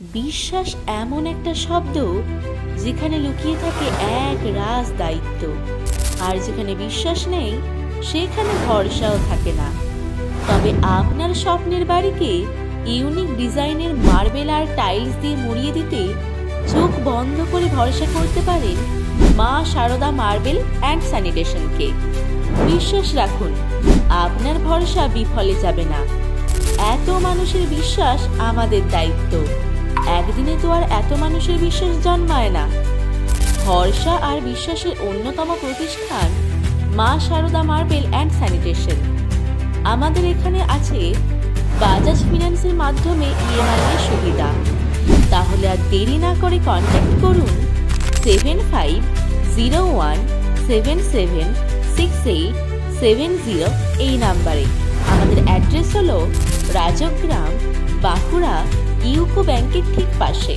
বিশ্বাস এমন একটা শব্দ যেখানে লুকিয়ে থাকে এক রাজ দায়িত্ব, আর যেখানে বিশ্বাস নেই সেখানে ভরসাও থাকে না। তবে আপনার স্বপ্নের বাড়িকে ইউনিক ডিজাইনের মার্বেল আর টাইলস দিয়ে মুড়িয়ে দিতে চোখ বন্ধ করে ভরসা করতে পারেন মা শারদা মার্বেল অ্যান্ড স্যানিটেশনকে। বিশ্বাস রাখুন, আপনার ভরসা বিফলে যাবে না। এত মানুষের বিশ্বাস আমাদের দায়িত্ব। একদিনে তো আর এত মানুষের বিশ্বাস জন্মায় না। ভরসা আর বিশ্বাসের অন্যতম প্রতিষ্ঠান মা শারদা মার্বেল অ্যান্ড স্যানিটেশন। আমাদের এখানে আছে বাজাজ ফিন্যান্সের মাধ্যমে ইএমআই এর সুবিধা। তাহলে আর দেরি না করে কন্ট্যাক্ট করুন 7501776870 এই নাম্বারে। আমাদের অ্যাড্রেস হলো রাজগ্রাম, বাঁকুড়া, ইউকো ব্যাংকের ঠিক পাশে।